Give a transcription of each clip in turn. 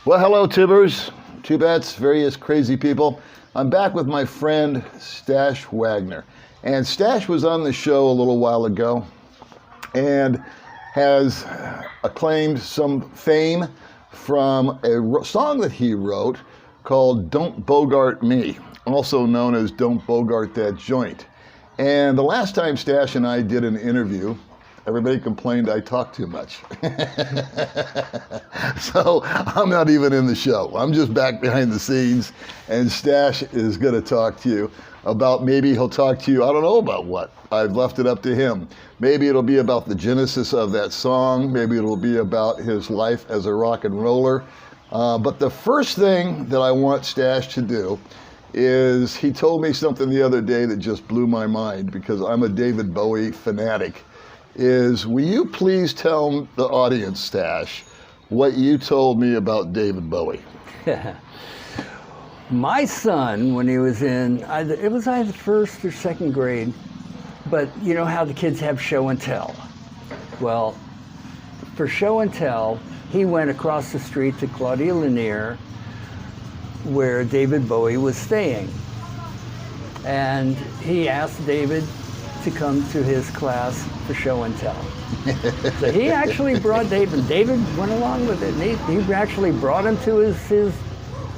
Well, hello, Tibbers, Tubats, various crazy people. I'm back with my friend Stash Wagner. And Stash was on the show a little while ago and has acclaimed some fame from a song that he wrote called Don't Bogart Me, also known as Don't Bogart That Joint. And the last time Stash and I did an interview, everybody complained I talk too much. So I'm not even in the show. I'm just back behind the scenes, and Stash is going to talk to you about, maybe he'll talk to you, I don't know about what. I've left it up to him. Maybe it'll be about the genesis of that song. Maybe it'll be about his life as a rock and roller. But the first thing that I want Stash to do is, he told me something the other day that just blew my mind, because I'm a David Bowie fanatic. Will you please tell the audience, Stash, what you told me about David Bowie? My son, when he was in, it was either first or second grade, but you know how the kids have show and tell. Well, for show and tell, he went across the street to Claudia Lanier, where David Bowie was staying. And he asked David to come to his class for show and tell. So he actually brought David. David went along with it. And he actually brought him to his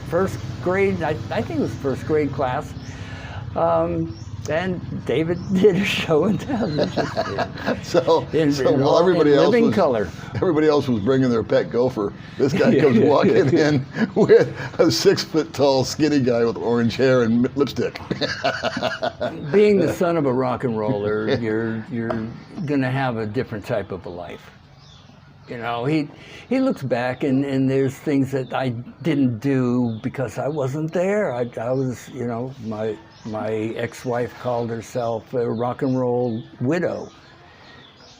first grade, I think it was first grade class. And David did a show and tell. So while everybody else was bringing their pet gopher, this guy comes walking in with a 6-foot-tall skinny guy with orange hair and lipstick. Being the son of a rock and roller, you're going to have a different type of a life. You know, he looks back and there's things that I didn't do because I wasn't there. I was, you know, my ex-wife called herself a rock and roll widow.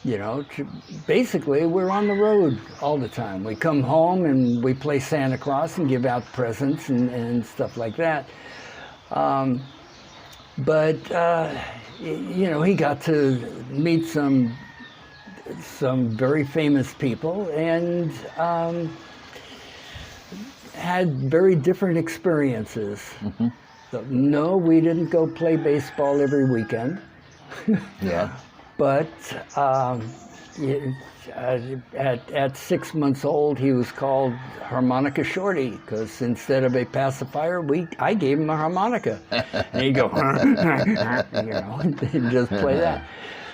You know, basically we're on the road all the time. We come home and we play Santa Claus and give out presents and stuff like that. But you know, he got to meet some very famous people and had very different experiences. Mm-hmm. So, no, we didn't go play baseball every weekend. Yeah. But at 6 months old, he was called Harmonica Shorty, because instead of a pacifier, I gave him a harmonica. And he'd go, you know, and just play that.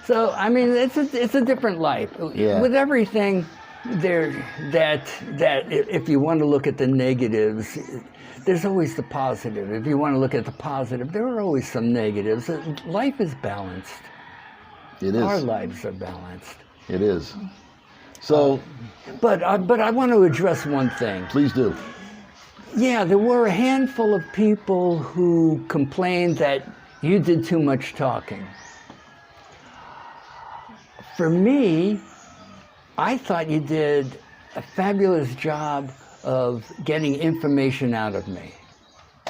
So, I mean, it's a different life. Yeah. With everything there, that if you want to look at the negatives, there's always the positive. If you want to look at the positive, there are always some negatives. Life is balanced. It is. Our lives are balanced. It is. So, but I want to address one thing. Please do. Yeah, there were a handful of people who complained that you did too much talking. For me, I thought you did a fabulous job of getting information out of me.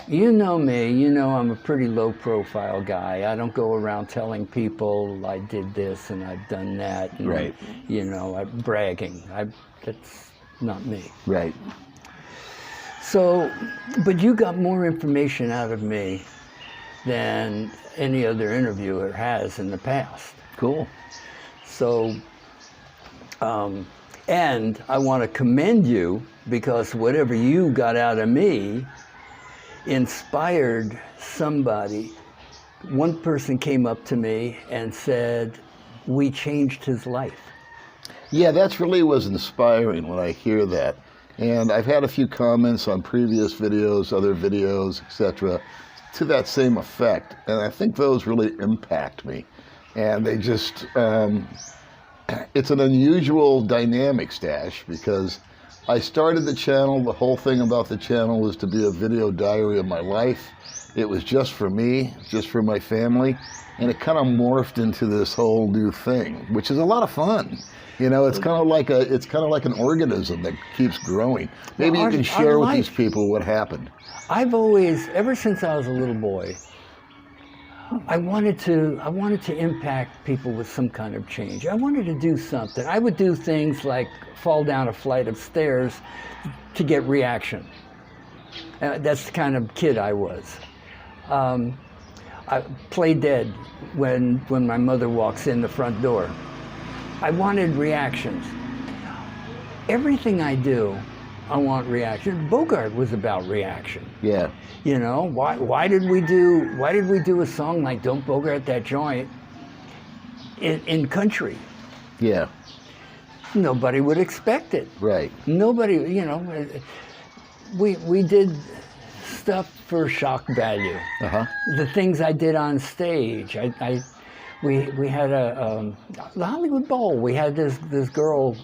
You know me, you know I'm a pretty low profile guy. I don't go around telling people I did this and I've done that. And, right. You know, I'm bragging. That's not me. Right. So, but you got more information out of me than any other interviewer has in the past. Cool. So, and I want to commend you, because whatever you got out of me inspired somebody. One person came up to me and said, we changed his life. Yeah, that's really was inspiring when I hear that. And I've had a few comments on previous videos, other videos, etc., to that same effect. And I think those really impact me. And they just, it's an unusual dynamic, Stash, because I started the channel. The whole thing about the channel was to be a video diary of my life. It was just for me, just for my family, and it kind of morphed into this whole new thing, which is a lot of fun. You know, it's kind of like an organism that keeps growing. Maybe you can share with these people what happened. I've always, ever since I was a little boy, I wanted to impact people with some kind of change. I wanted to do something. I would do things like fall down a flight of stairs to get reaction. That's the kind of kid I was. I play dead when my mother walks in the front door. I wanted reactions. Everything I do, I want reaction. Bogart was about reaction. Yeah. You know, why did we do a song like "Don't Bogart That Joint" in country? Yeah. Nobody would expect it. Right. Nobody, you know, we did stuff for shock value. Uh-huh. The things I did on stage, we had the Hollywood Bowl. We had this girl,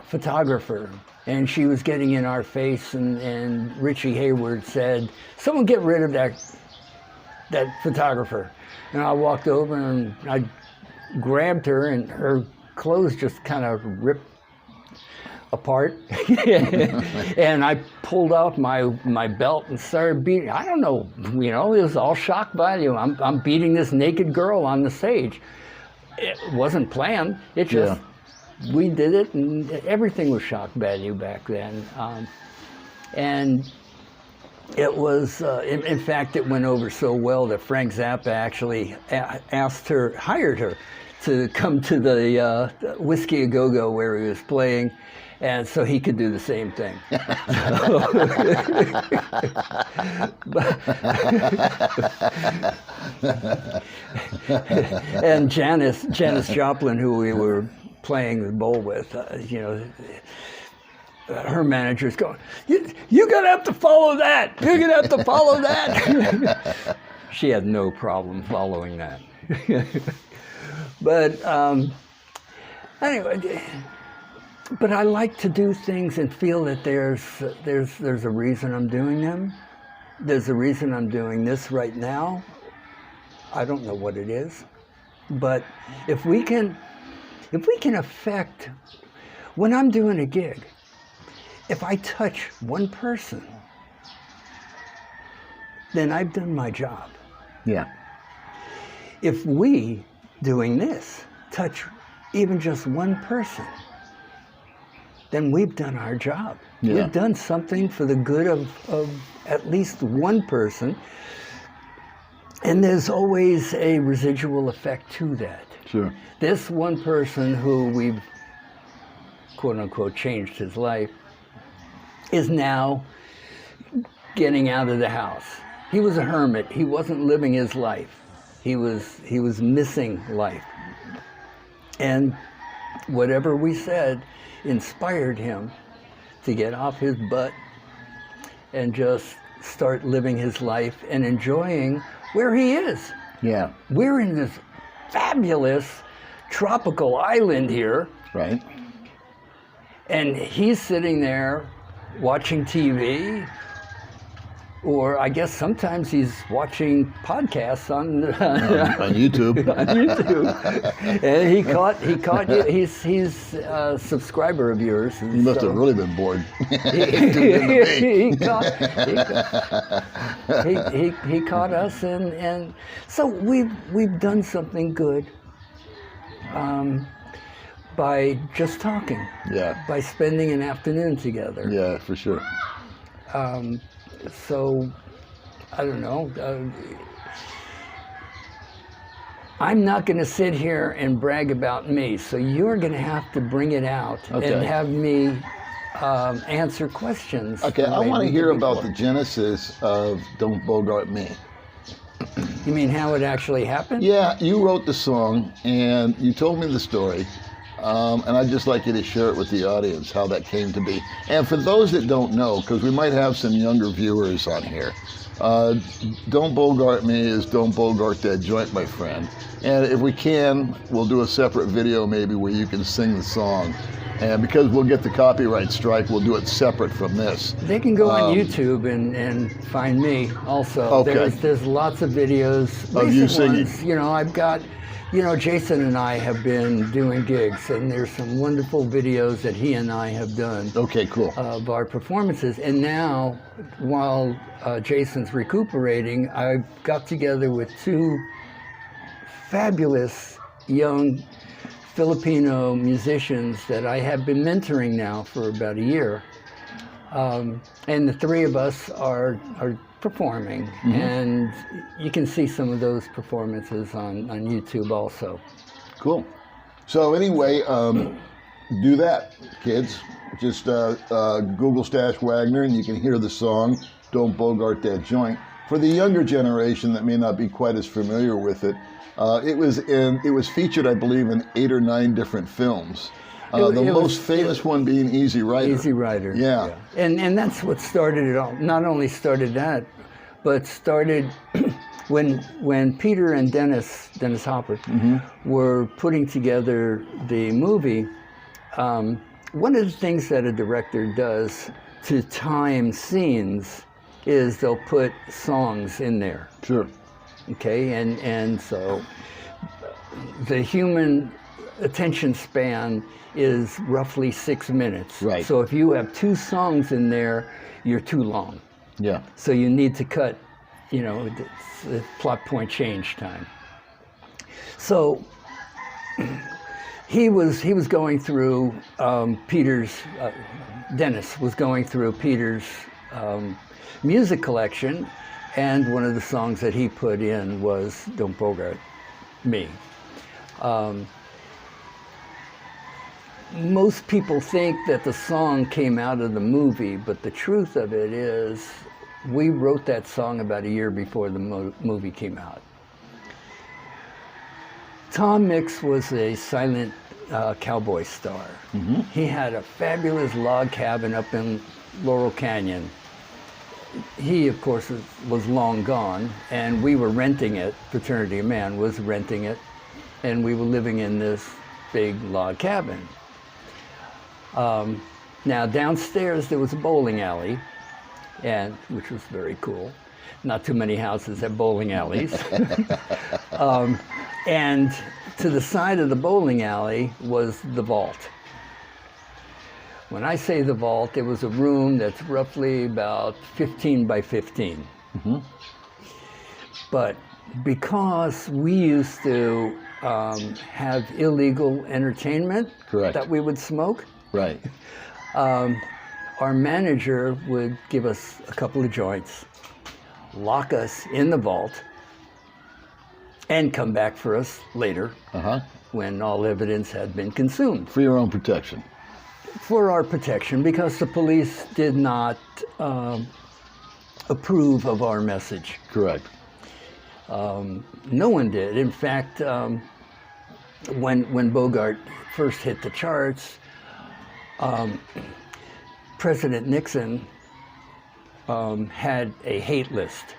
photographer, and she was getting in our face, and Richie Hayward said, "Someone get rid of that photographer." And I walked over and I grabbed her, and her clothes just kind of ripped apart. And I pulled off my belt and started beating. I don't know, you know, it was all shock value. I'm beating this naked girl on the stage. It wasn't planned. It just, we did it, and everything was shock value back then. And it was, in fact, it went over so well that Frank Zappa actually hired her to come to the Whiskey A Go-Go where he was playing, and so he could do the same thing. And Janis Joplin, who we were playing the bowl with, you know, her manager's going, you're gonna have to follow that. You're gonna have to follow that. She had no problem following that. But anyway, but I like to do things and feel that there's a reason I'm doing them. There's a reason I'm doing this right now. I don't know what it is, but if we can affect, when I'm doing a gig, if I touch one person, then I've done my job. Yeah. If we, doing this, touch even just one person, then we've done our job. Yeah. We've done something for the good of at least one person, and there's always a residual effect to that. Sure. This one person who we've, quote unquote, changed his life, is now getting out of the house. He was a hermit. He wasn't living his life. He was missing life. And whatever we said inspired him to get off his butt and just start living his life and enjoying where he is. Yeah. We're in this fabulous tropical island here. Right. And he's sitting there watching TV, or I guess sometimes he's watching podcasts on YouTube. on YouTube. And he caught you. He's a subscriber of yours. He must have really been bored. He caught us, and so we've done something good. By just talking. Yeah. By spending an afternoon together. Yeah, for sure. So, I don't know. I'm not going to sit here and brag about me, so you're going to have to bring it out and have me answer questions. Okay, I want to hear about the genesis of Don't Bogart Me. You mean how it actually happened? Yeah, you wrote the song, and you told me the story. And I'd just like you to share it with the audience, how that came to be. And for those that don't know, because we might have some younger viewers on here, Don't Bogart Me is Don't Bogart That Joint, my friend. And if we can, we'll do a separate video maybe where you can sing the song. And because we'll get the copyright strike, we'll do it separate from this. They can go on YouTube and find me also. Okay. There's lots of videos. Of you singing. Ones, you know, I've got You know, Jason and I have been doing gigs, and there's some wonderful videos that he and I have done. Okay, cool. Of our performances. And now, while Jason's recuperating, I got together with two fabulous young Filipino musicians that I have been mentoring now for about a year. And the three of us are performing, and you can see some of those performances on YouTube also. Cool. So anyway, do that, kids. Just Google Stash Wagner, and you can hear the song, Don't Bogart That Joint. For the younger generation that may not be quite as familiar with it, it was featured, I believe, in 8 or 9 different films. The most famous one being Easy Rider. Easy Rider. Yeah. And that's what started it all. Not only started that, but started when Peter and Dennis Hopper were putting together the movie. One of the things that a director does to time scenes is they'll put songs in there. Sure. Okay, and so the human attention span is roughly 6 minutes. Right. So if you have 2 songs in there, you're too long. Yeah. So you need to cut, you know, the plot point change time. So he was going through Dennis was going through Peter's music collection, and one of the songs that he put in was Don't Bogart Me. Most people think that the song came out of the movie, but the truth of it is we wrote that song about a year before the movie came out. Tom Mix was a silent cowboy star. He had a fabulous log cabin up in Laurel Canyon. He, of course, was long gone, and we were renting it. Fraternity of Man was renting it, and we were living in this big log cabin. Now, downstairs there was a bowling alley, which was very cool. Not too many houses have bowling alleys. And to the side of the bowling alley was the vault. When I say the vault, it was a room that's roughly about 15 by 15. But because we used to have illegal entertainment that we would smoke, right. Our manager would give us a couple of joints, lock us in the vault, and come back for us later when all evidence had been consumed. For your own protection. For our protection, because the police did not approve of our message. Correct. No one did. In fact, when Bogart first hit the charts, President Nixon had a hate list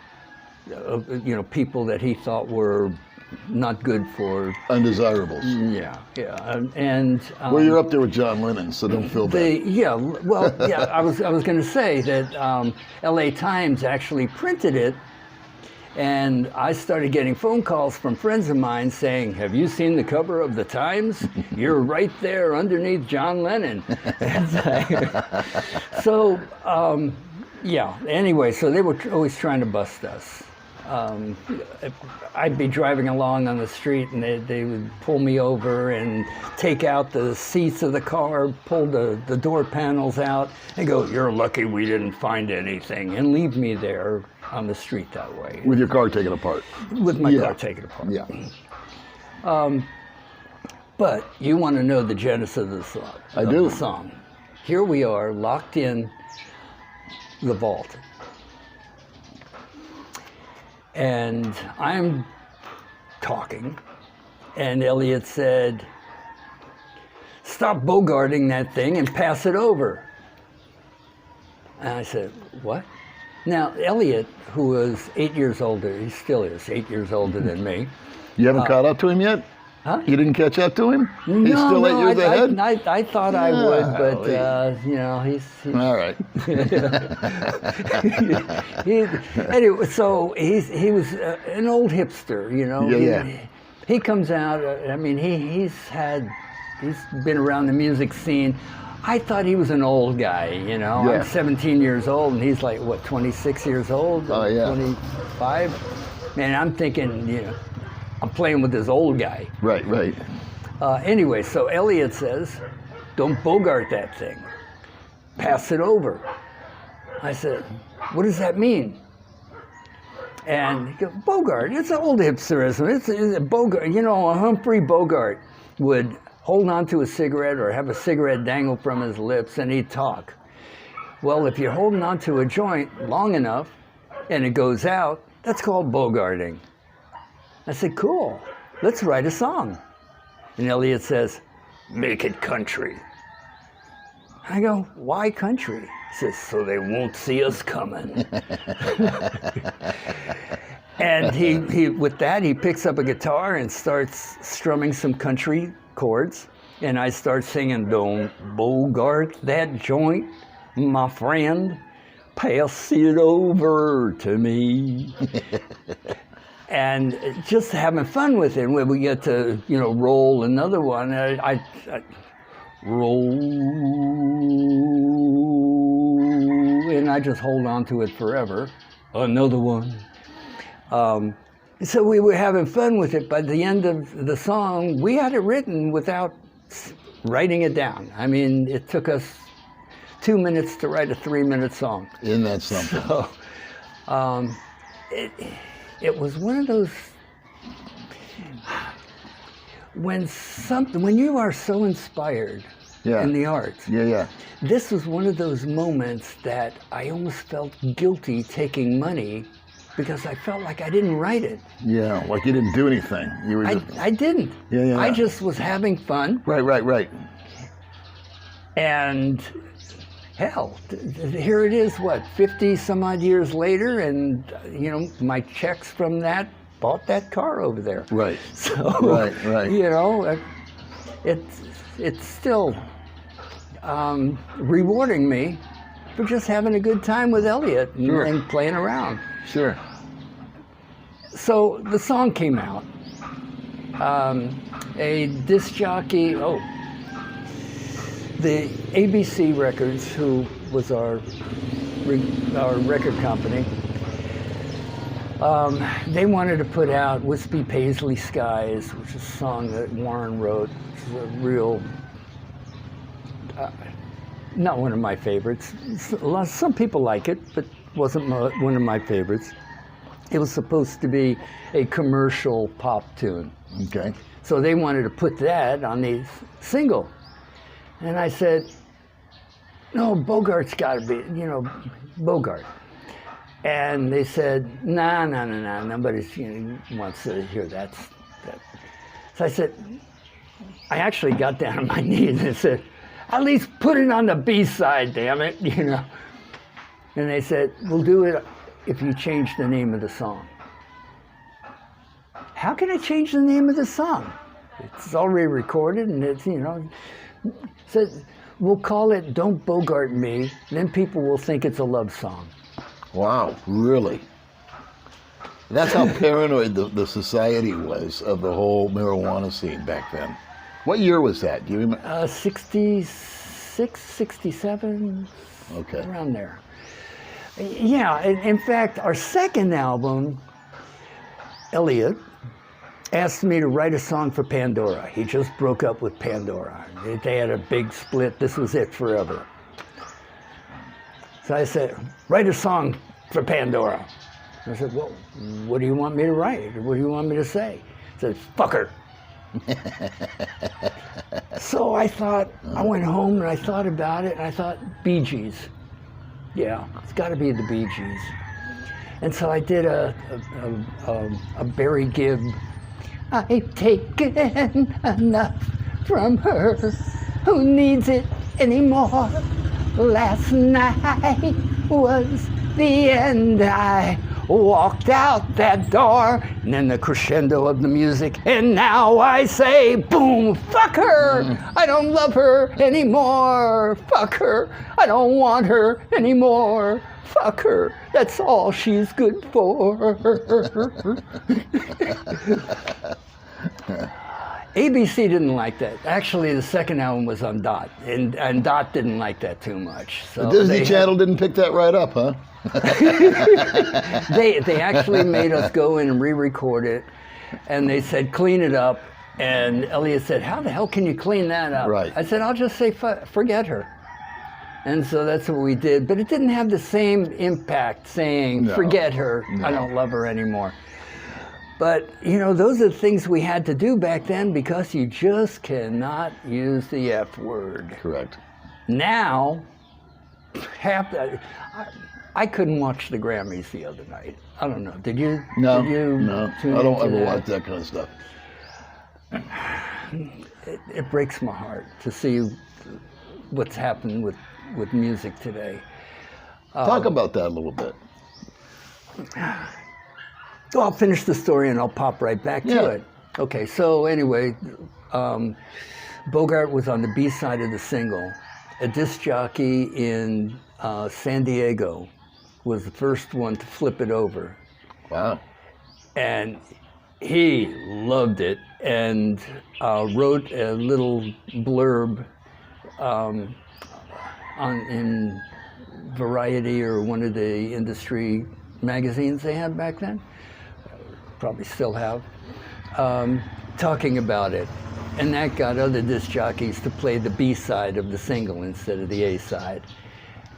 of, you know, people that he thought were not good for undesirables. Yeah. And well, you're up there with John Lennon, so don't feel bad. I was going to say that L.A. Times actually printed it, and I started getting phone calls from friends of mine saying, "Have you seen the cover of the Times? You're right there underneath John Lennon." So, anyway, so they were always trying to bust us. I'd be driving along on the street, and they would pull me over and take out the seats of the car, pull the door panels out, and go, "You're lucky we didn't find anything," and leave me there on the street that way. With your car taken apart. With my car taken apart. Yeah. But you want to know the genesis of the song. I do. The song. Here we are, locked in the vault. And I'm talking, and Elliot said, "Stop bogarting that thing and pass it over." And I said, "What?" Now, Elliot, who was 8 years older, he still is 8 years older than me. You haven't caught up to him yet? Huh? You didn't catch up to him? No, He's still 8 years ahead? I thought I would, but, you know, he's all right. Anyway, so he was an old hipster, you know. he comes out. I mean, he's been around the music scene. I thought he was an old guy, you know. Yeah. I'm 17 years old, and he's like, what, 26 years old? Oh, yeah. 25? Man, I'm thinking, you know, I'm playing with this old guy. Right, right. Anyway, so Elliot says, don't Bogart that thing. Pass it over. I said, what does that mean? And he goes, Bogart, it's an old hipsterism. It's a Bogart, you know, a Humphrey Bogart would hold on to a cigarette or have a cigarette dangle from his lips and he'd talk. Well, if you're holding on to a joint long enough and it goes out, that's called Bogarting. I said, cool, let's write a song. And Elliot says, make it country. I go, why country? He says, so they won't see us coming. And he with that, he picks up a guitar and starts strumming some country chords. And I start singing, don't Bogart that joint, my friend. Pass it over to me. And just having fun with it. When we get to, you know, roll another one, I roll, and I just hold on to it forever. Another one. So we were having fun with it. By the end of the song, we had it written without writing it down. I mean, it took us 2 minutes to write a 3-minute song. Isn't that something? So, it was one of those, when you are so inspired in the arts. Yeah. This was one of those moments that I almost felt guilty taking money because I felt like I didn't write it. Yeah, like you didn't do anything. You were just... I didn't. Yeah. I just was having fun. Right. And hell, here it is, 50 some odd years later, and you know, my checks from that bought that car over there. Right. So, right. You know, it's still rewarding me for just having a good time with Elliot and playing around. Sure. So the song came out. A disc jockey, the ABC Records, who was our record company, they wanted to put out Wispy Paisley Skies, which is a song that Warren wrote. Which is a real, not one of my favorites. Some people like it, but wasn't one of my favorites. It was supposed to be a commercial pop tune. Okay. So they wanted to put that on the single. And I said, no, Bogart's got to be, you know, Bogart. And they said, nah, nobody wants to hear that. So I said, I actually got down on my knees and said, at least put it on the B-side, damn it, you know. And they said, we'll do it if you change the name of the song. How can I change the name of the song? It's already recorded and it's, you know. So we'll call it Don't Bogart Me, then people will think it's a love song. Wow, really? That's how paranoid the society was of the whole marijuana scene back then. What year was that? Do you remember? 66, 67, okay, around there. Yeah, in fact, our second album, Elliot asked me to write a song for Pandora. He just broke up with Pandora. They had a big split. This was it forever. So I said, write a song for Pandora. I said, well, what do you want me to write? What do you want me to say? He said, fuck her. So I thought, I went home and I thought about it, and I thought, Bee Gees. Yeah, it's got to be the Bee Gees. And so I did a Barry Gibb, I've taken enough from her, who needs it anymore? Last night was the end. I walked out that door, and then the crescendo of the music, and now I say, boom, fuck her. I don't love her anymore. Fuck her. I don't want her anymore. Fuck her. That's all she's good for. ABC didn't like that. Actually, the second album was on Dot, and Dot didn't like that too much. So The Disney Channel didn't pick that right up, huh? They actually made us go in and re-record it, and they said clean it up. And Elliot said, "How the hell can you clean that up?" Right. I said, "I'll just say forget her." And so that's what we did. But it didn't have the same impact saying, No. forget her, I don't love her anymore. But, you know, those are the things we had to do back then because you just cannot use the F word. Correct. Now, I couldn't watch the Grammys the other night. I don't know. Did you? No, Did you no. tune I don't into ever that? watch that kind of stuff. It breaks my heart to see what's happened with music today. Talk about that a little bit. So I'll finish the story and I'll pop right back to Yeah. it. Okay, so anyway, Bogart was on the B side of the single. A disc jockey in San Diego was the first one to flip it over. Wow. And he loved it and wrote a little blurb in Variety or one of the industry magazines they had back then, probably still have, talking about it. And that got other disc jockeys to play the B side of the single instead of the A side.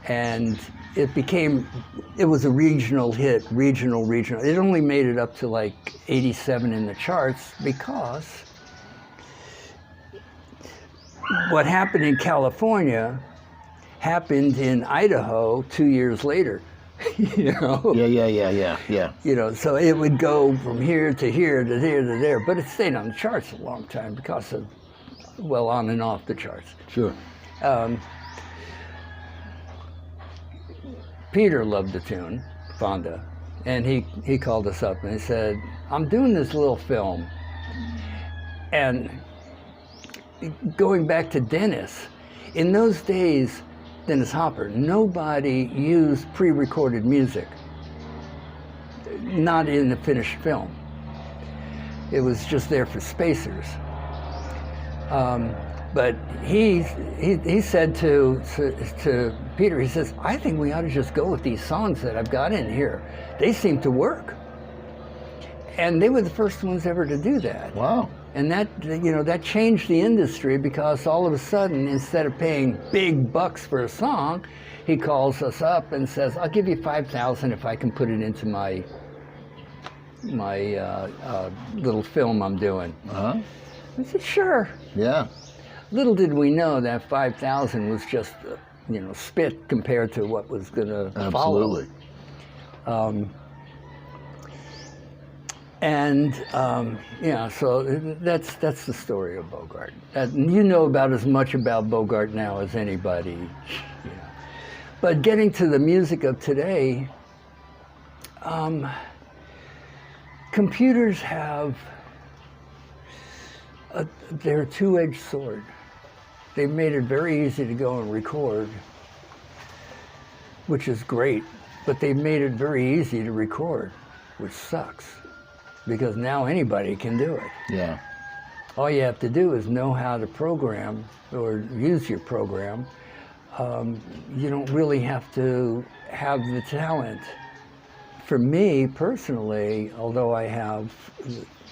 And it was a regional hit, regional. It only made it up to like 87 in the charts because what happened in California happened in Idaho 2 years later. You know? Yeah. You know, so it would go from here to here to there to there, but it stayed on the charts a long time because of, well, on and off the charts. Sure. Peter loved the tune, Fonda, and he called us up and he said, I'm doing this little film, and going back to Dennis, in those days, Dennis Hopper, nobody used pre-recorded music, not in the finished film. It was just there for spacers. But he said to Peter, he says, I think we ought to just go with these songs that I've got in here. They seem to work. And they were the first ones ever to do that. Wow. And that changed the industry because all of a sudden, instead of paying big bucks for a song, he calls us up and says, I'll give you $5,000 if I can put it into my little film I'm doing. Uh-huh. I said, sure. Yeah. Little did we know that 5,000 was just, spit compared to what was going to follow. Absolutely. So that's the story of Bogart. You know about as much about Bogart now as anybody. But getting to the music of today, computers have they're a two-edged sword. They've made it very easy to go and record, which is great, but they've made it very easy to record, which sucks, because now anybody can do it. Yeah. All you have to do is know how to program or use your program. You don't really have to have the talent. For me personally, although I have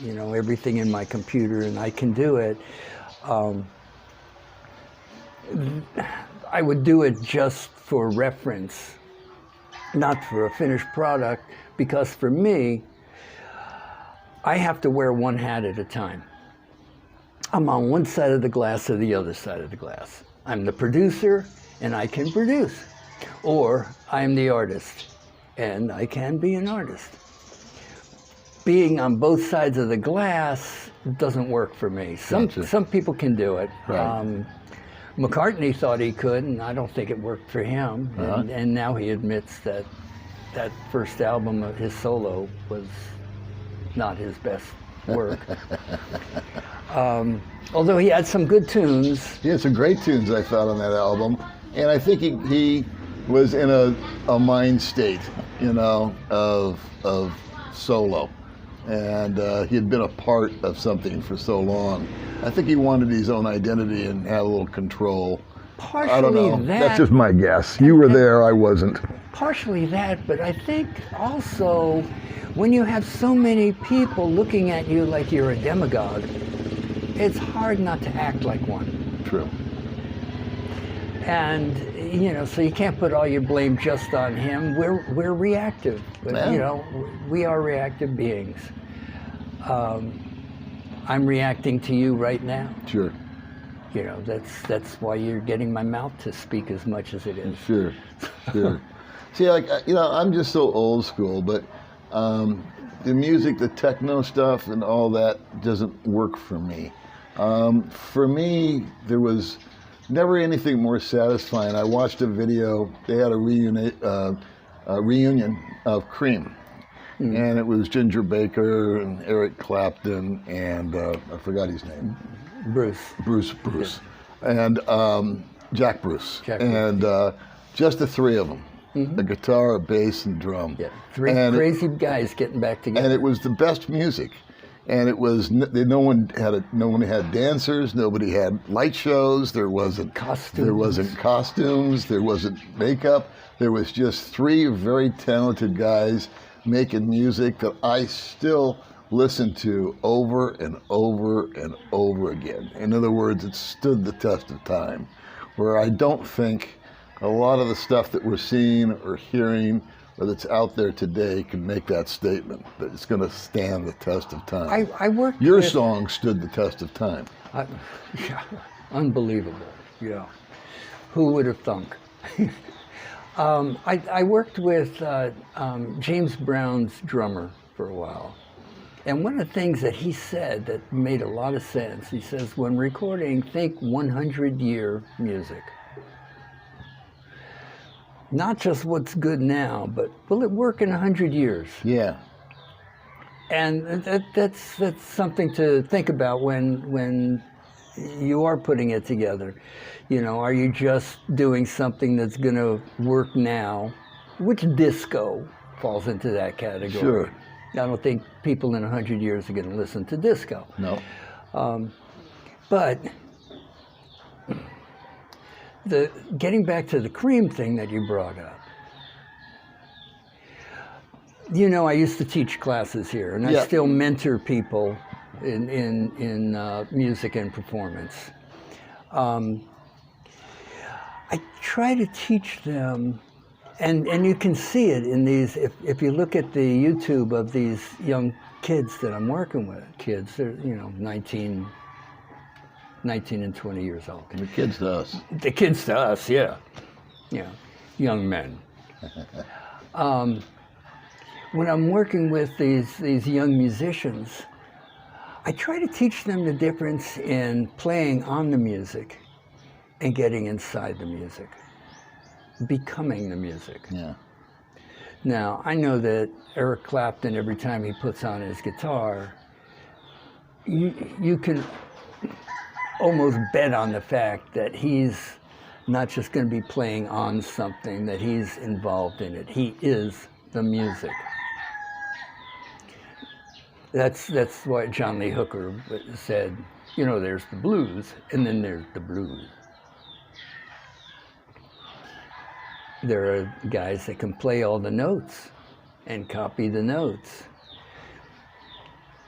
everything in my computer and I can do it, I would do it just for reference, not for a finished product, because for me, I have to wear one hat at a time. I'm on one side of the glass or the other side of the glass. I'm the producer and I can produce, or I'm the artist and I can be an artist. Being on both sides of the glass doesn't work for me. Some people can do it. Right. McCartney thought he could, and I don't think it worked for him. Uh-huh. And now he admits that first album of his solo was not his best work. Although he had some good tunes. He had some great tunes I found on that album, and I think he was in a mind state, of solo, and he had been a part of something for so long. I think he wanted his own identity and had a little control. Partially I don't know. that. That's just my guess. You were there, I wasn't. Partially that, but I think also when you have so many people looking at you like you're a demagogue, it's hard not to act like one. True. And so you can't put all your blame just on him. We're reactive, but Yeah. we are reactive beings. I'm reacting to you right now. Sure. That's why you're getting my mouth to speak as much as it is. Sure. See, I'm just so old school, but the music, the techno stuff, and all that doesn't work for me. For me, there was never anything more satisfying. I watched a video. They had a reunion of Cream, and it was Ginger Baker and Eric Clapton and I forgot his name. Bruce, and Jack Bruce, and just the three of them, a guitar, a bass, and drum. Yeah, three crazy guys getting back together. And it was the best music, and it was no one had dancers, nobody had light shows, there wasn't costumes, there wasn't makeup, there was just three very talented guys making music that I still listen to over and over and over again. In other words, it stood the test of time, where I don't think a lot of the stuff that we're seeing or hearing or that's out there today can make that statement, that it's going to stand the test of time. Your song stood the test of time. Yeah, unbelievable. Yeah. Who would have thunk? I worked with James Brown's drummer for a while. And one of the things that he said that made a lot of sense, he says, when recording, think 100-year music. Not just what's good now, but will it work in 100 years? Yeah. And that's something to think about when you are putting it together. Are you just doing something that's going to work now? Which disco falls into that category? Sure. I don't think people in 100 years are going to listen to disco. No. But getting back to the Cream thing that you brought up, I used to teach classes here, and I still mentor people in music and performance. I try to teach them. And you can see it in these, if you look at the YouTube of these young kids that I'm working with, they're 19 and 20 years old. And the kids to us. The kids to us, yeah. Young men. When I'm working with these young musicians, I try to teach them the difference in playing on the music and getting inside the music. Becoming the music. Yeah. Now, I know that Eric Clapton, every time he puts on his guitar, you can almost bet on the fact that he's not just going to be playing on something, that he's involved in it. He is the music. That's what John Lee Hooker said, there's the blues, and then there's the blues. There are guys that can play all the notes and copy the notes.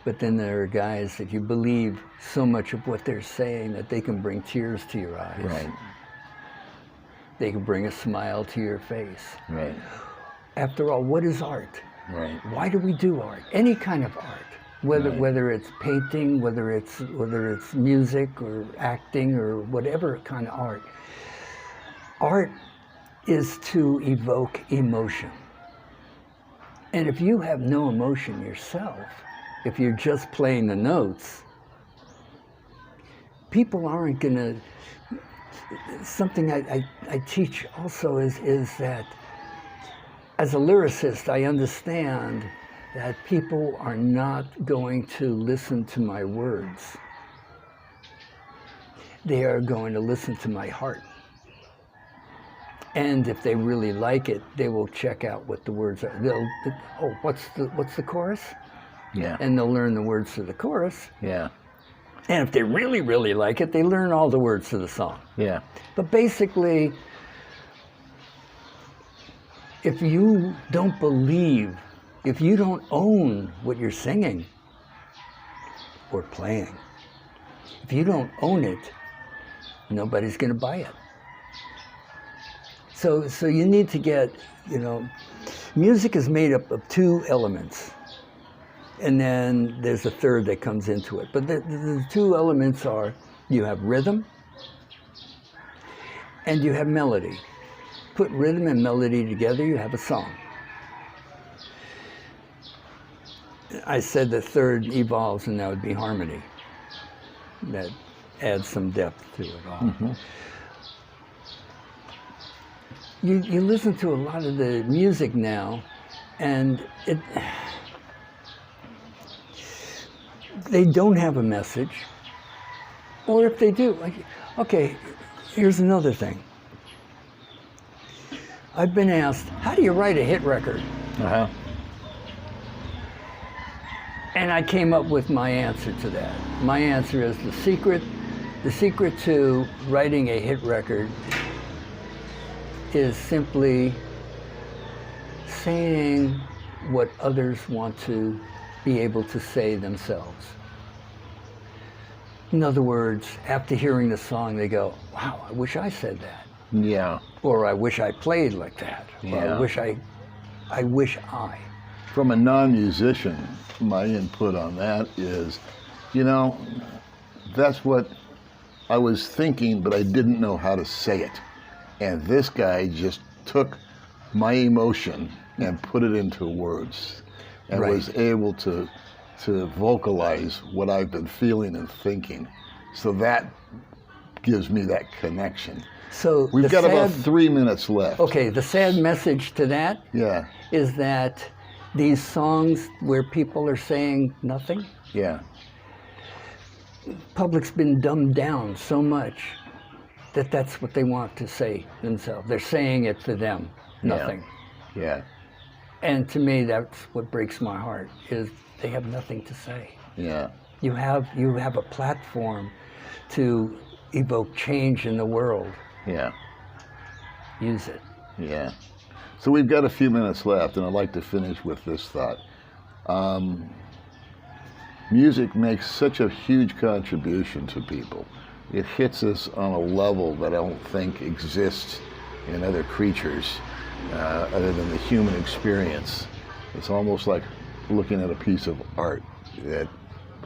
But then there are guys that you believe so much of what they're saying that they can bring tears to your eyes. Right. They can bring a smile to your face. Right. After all, what is art? Right. Why do we do art? Any kind of art. Whether it's painting, whether it's music or acting or whatever kind of art. Art is to evoke emotion. And if you have no emotion yourself, if you're just playing the notes, people aren't gonna, something I teach also is that as a lyricist, I understand that people are not going to listen to my words. They are going to listen to my heart. And if they really like it, they will check out what the words are. What's the chorus? Yeah. and they'll learn the words to the chorus. Yeah. And if they really, really like it, they learn all the words to the song. Yeah. But basically, if you don't believe, if you don't own what you're singing or playing, if you don't own it, nobody's going to buy it. So you need to get, music is made up of two elements. And then there's a third that comes into it. But the two elements are, you have rhythm and you have melody. Put rhythm and melody together, you have a song. I said the third evolves, and that would be harmony. That adds some depth to it all. Mm-hmm. You listen to a lot of the music now, and they don't have a message, or if they do, okay, here's another thing. I've been asked, how do you write a hit record? Uh-huh. And I came up with my answer to that. My answer is the secret to writing a hit record is simply saying what others want to be able to say themselves. In other words, after hearing the song, they go, wow, I wish I said that. Yeah. Or I wish I played like that. Yeah. Or I wish I. From a non-musician, my input on that is, that's what I was thinking, but I didn't know how to say it. And this guy just took my emotion and put it into words and Right. was able to vocalize what I've been feeling and thinking. So that gives me that connection. So We've the got about sad- 3 minutes left. Okay, the sad message to that Yeah, is that these songs where people are saying nothing, yeah, public's been dumbed down so much that that's what they want to say themselves. They're saying it for them, nothing. yeah, And to me, that's what breaks my heart, is they have nothing to say. yeah. You have a platform to evoke change in the world. Yeah, Use it. yeah. So we've got a few minutes left, and I'd like to finish with this thought. Music makes such a huge contribution to people. It hits us on a level that I don't think exists in other creatures other than the human experience. It's almost like looking at a piece of art that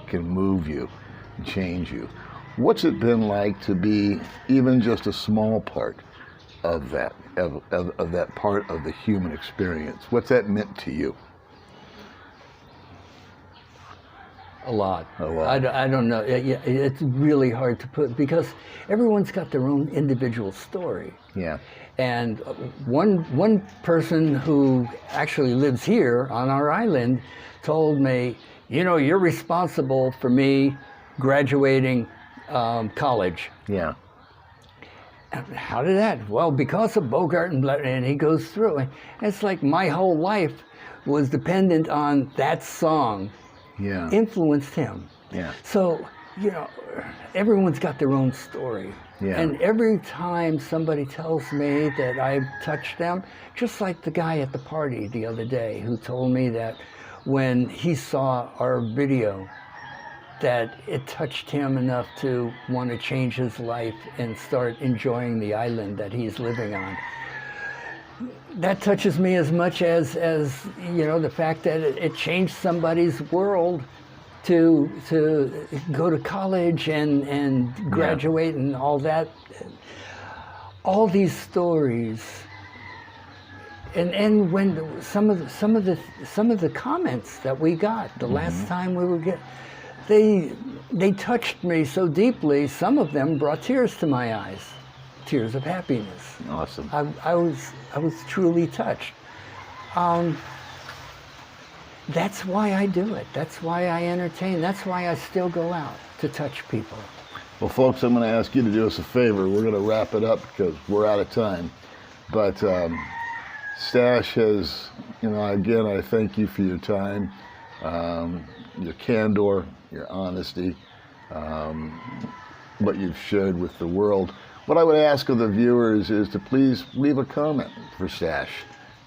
can move you and change you. What's it been like to be even just a small part of that part of the human experience? What's that meant to you? A lot. A lot. I don't know. It's really hard to put, because everyone's got their own individual story. Yeah. And one person who actually lives here on our island told me, you're responsible for me graduating college. Yeah. How did that? Well, because of Bogart and he goes through. And it's like my whole life was dependent on that song. Yeah. Influenced him. Yeah. So, everyone's got their own story. Yeah. And every time somebody tells me that I've touched them, just like the guy at the party the other day who told me that when he saw our video, that it touched him enough to want to change his life and start enjoying the island that he's living on. That touches me as much as the fact that it changed somebody's world to go to college and graduate and all that. All these stories, and when some of the comments that we got the last time we were they touched me so deeply. Some of them brought tears to my eyes, tears of happiness. Awesome. I was truly touched. That's why I do it. That's why I entertain. That's why I still go out to touch people. Well, folks, I'm going to ask you to do us a favor. We're going to wrap it up because we're out of time. But Stash has, again, I thank you for your time. your candor, your honesty, what you've shared with the world. What I would ask of the viewers is to please leave a comment for Stash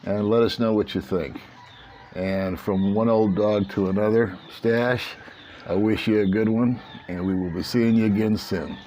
and let us know what you think. And from one old dog to another, Stash, I wish you a good one, and we will be seeing you again soon.